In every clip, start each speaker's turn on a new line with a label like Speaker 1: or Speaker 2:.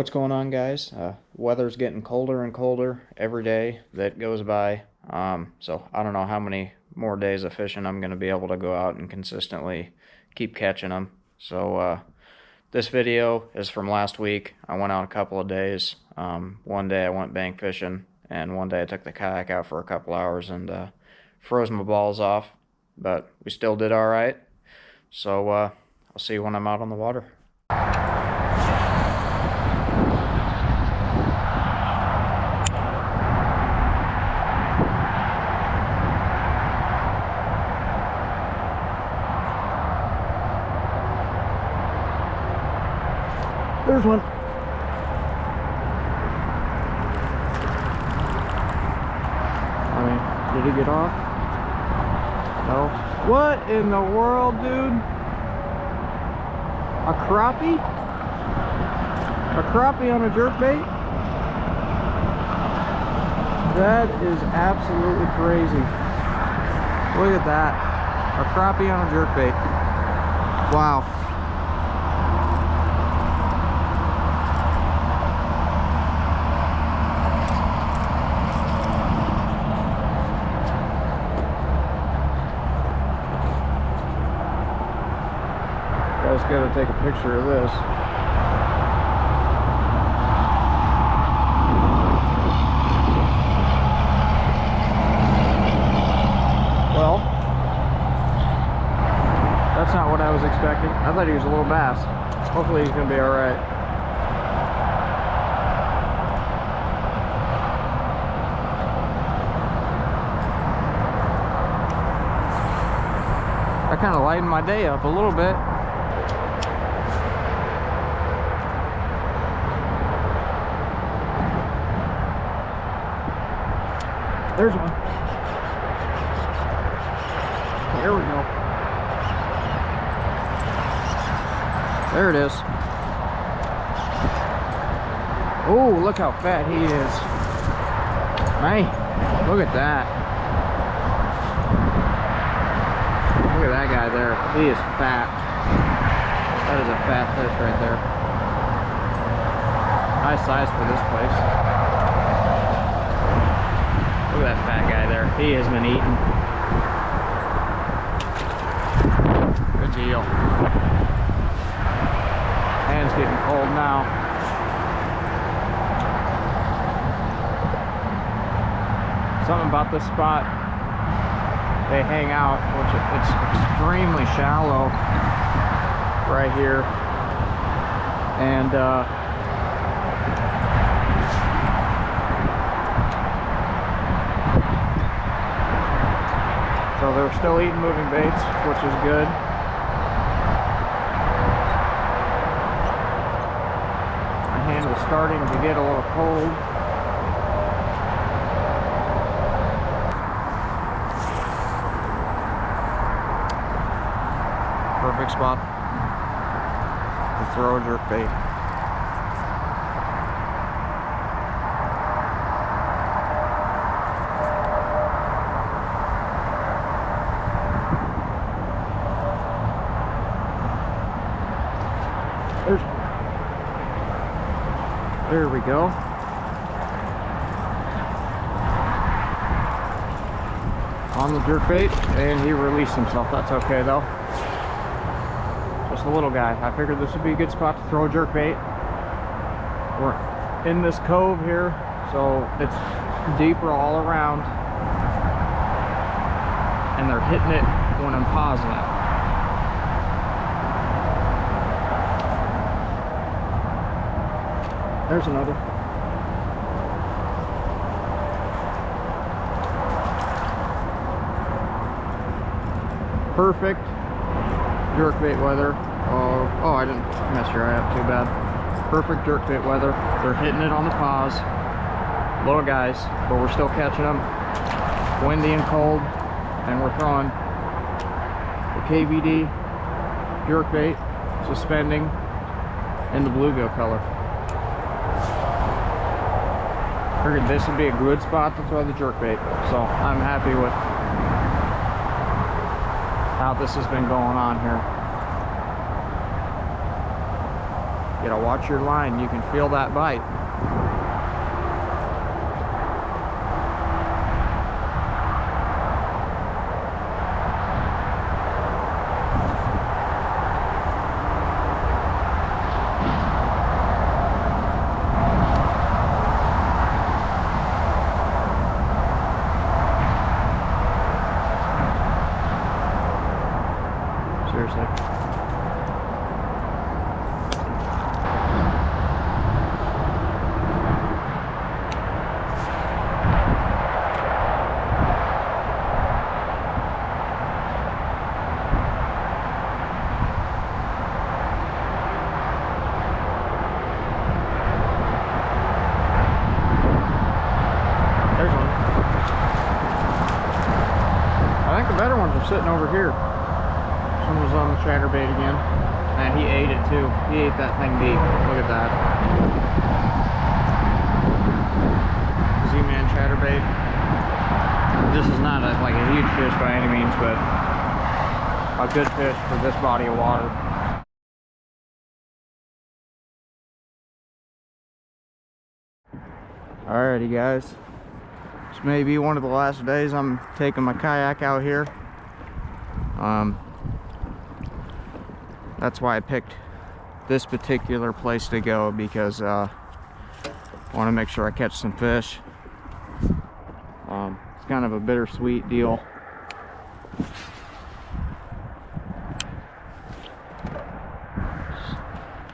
Speaker 1: What's going on, guys? Weather's getting colder and colder every day that goes by. So I don't know how many more days of fishing I'm going to be able to go out and consistently keep catching them. So this video is from last week. I went out a couple of days. One day I went bank fishing, and one day I took the kayak out for a couple hours and froze my balls off. But we still did all right. So I'll see you when I'm out on the water. There's one. I mean, did he get off? No. What in the world, dude? A crappie? A crappie on a jerkbait? That is absolutely crazy. Look at that. A crappie on a jerkbait. Wow. I just gotta take a picture of this. Well, that's not what I was expecting. I thought he was a little bass. Hopefully he's gonna be all right. That kind of lightened my day up a little bit. There's one. There we go. There it is. Oh, look how fat he is. Man, look at that. Look at that guy there. He is fat. That is a fat fish right there. Nice size for this place. Look at that fat guy there. He has been eating. Good deal. Hand's getting cold now. Something about this spot, they hang out, which it's extremely shallow right here. And so they're still eating moving baits, which is good. My hand was starting to get a little cold. Perfect spot to throw a jerkbait. There we go. On the jerkbait, and he released himself. That's okay though. Just a little guy. I figured this would be a good spot to throw a jerkbait. We're in this cove here, so it's deeper all around, and they're hitting it when I'm pausing it. There's another. Perfect jerkbait weather. Oh, I didn't mess your eye up too bad. Perfect jerkbait weather. They're hitting it on the pause. Little guys, but we're still catching them. Windy and cold, and we're throwing the KVD jerkbait, suspending in the bluegill color. Figured this would be a good spot to throw the jerkbait, so I'm happy with how this has been going on here. You gotta watch your line. You can feel that bite. Seriously. There's one. I think the better ones are sitting over here. One was on the chatterbait again, and he ate it too. He ate that thing deep. Look at that. Z-Man chatterbait. This is not like a huge fish by any means, but a good fish for this body of water. Alrighty guys, this may be one of the last days I'm taking my kayak out here. That's why I picked this particular place to go, because I want to make sure I catch some fish. It's kind of a bittersweet deal.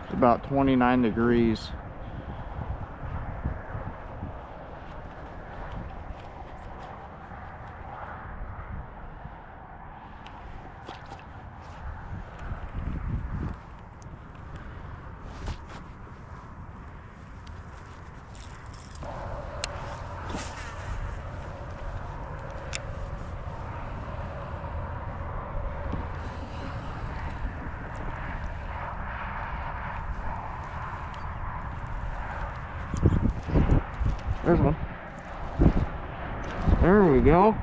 Speaker 1: It's about 29 degrees. There's one. There we go.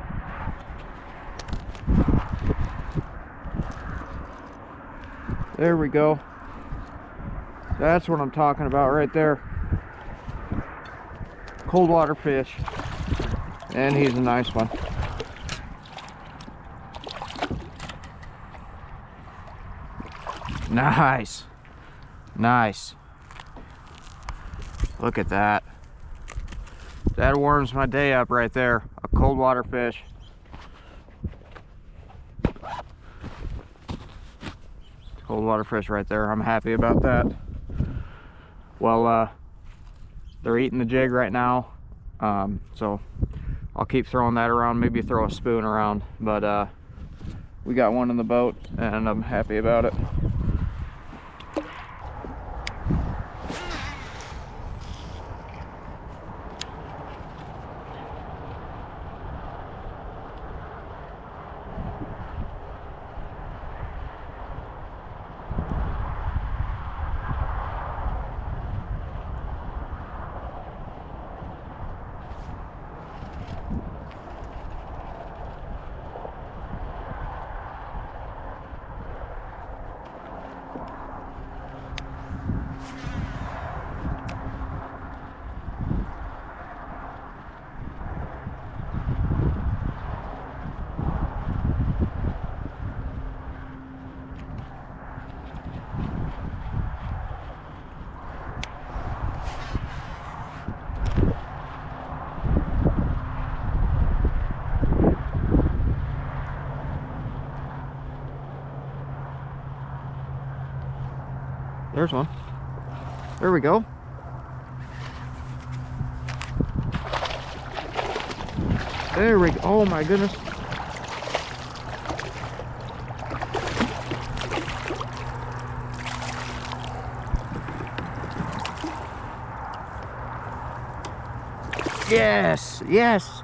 Speaker 1: There we go. That's what I'm talking about right there. Cold water fish. And he's a nice one. Nice. Nice. Look at that. That warms my day up right there. A cold water fish. Cold water fish right there. I'm happy about that. Well, they're eating the jig right now. So I'll keep throwing that around, maybe throw a spoon around. But we got one in the boat and I'm happy about it. There's one. There we go. There we go. Oh my goodness. Yes, yes.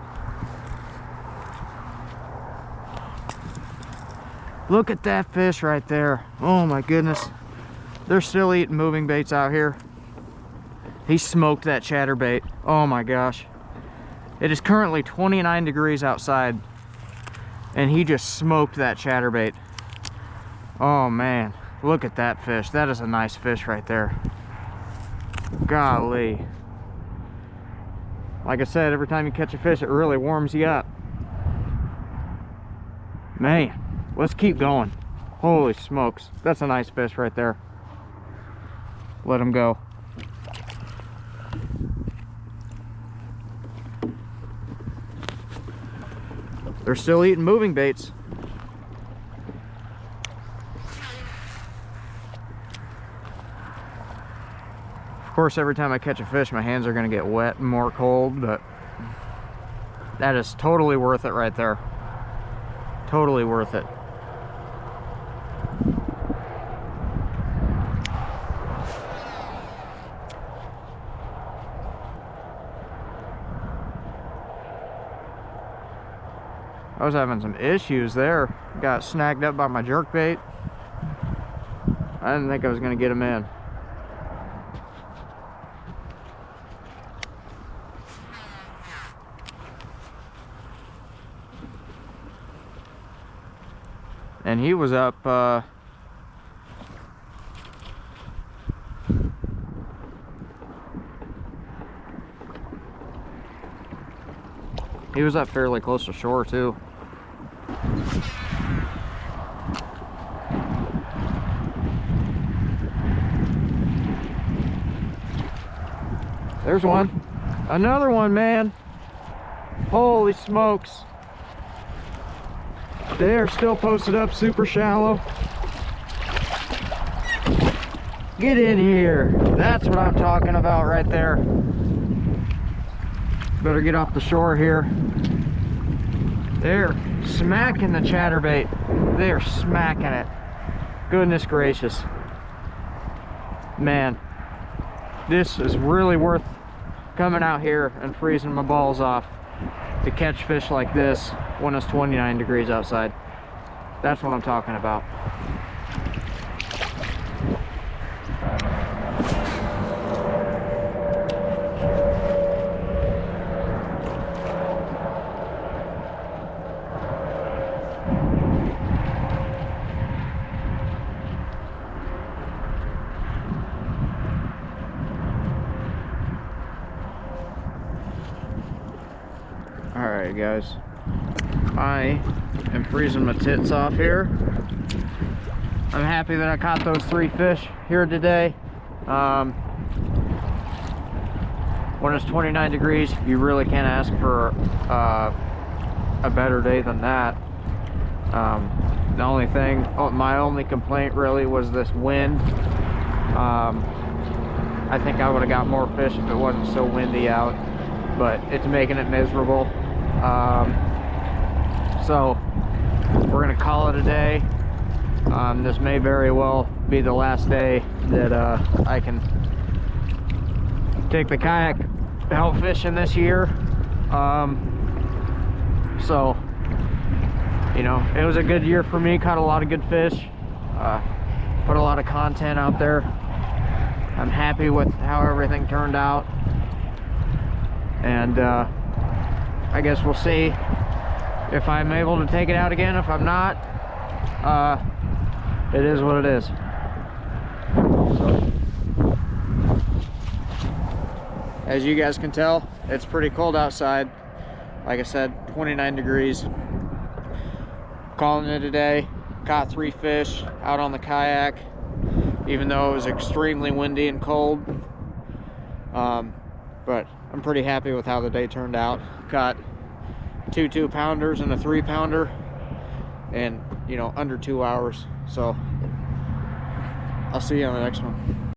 Speaker 1: Look at that fish right there. Oh my goodness. They're still eating moving baits out here. He smoked that chatterbait. Oh my gosh. It is currently 29 degrees outside and he just smoked that chatterbait. Oh man, look at that fish. That is a nice fish right there. Golly. Like I said, every time you catch a fish, it really warms you up. Man, let's keep going. Holy smokes. That's a nice fish right there. Let him go. They're still eating moving baits. Of course, every time I catch a fish, my hands are going to get wet and more cold, but that is totally worth it right there. Totally worth it. I was having some issues there. Got snagged up by my jerkbait. I didn't think I was going to get him in. And he was up he was up fairly close to shore too. There's one. Another one, man. Holy smokes. They are still posted up super shallow. Get in here. That's what I'm talking about right there. Better get off the shore here. They're smacking the chatterbait. They're smacking it. Goodness gracious. Man, this is really worth coming out here and freezing my balls off to catch fish like this when it's 29 degrees outside. That's what I'm talking about. Alright guys, I am freezing my tits off here. I'm happy that I caught those 3 fish here today. When it's 29 degrees, you really can't ask for a better day than that. The only thing, my only complaint really was this wind. I think I would have got more fish if it wasn't so windy out, but it's making it miserable. So we're gonna call it a day. This may very well be the last day that I can take the kayak out fishing this year. So you know, it was a good year for me. Caught a lot of good fish, put a lot of content out there. I'm happy with how everything turned out, and I guess we'll see if I'm able to take it out again. If I'm not, it is what it is. So, as you guys can tell, it's pretty cold outside. Like I said, 29 degrees. Calling it a day. Caught 3 fish out on the kayak, even though it was extremely windy and cold. But I'm pretty happy with how the day turned out. Caught 2 2-pounders and a 3-pounder, and you know, under 2 hours. So I'll see you on the next one.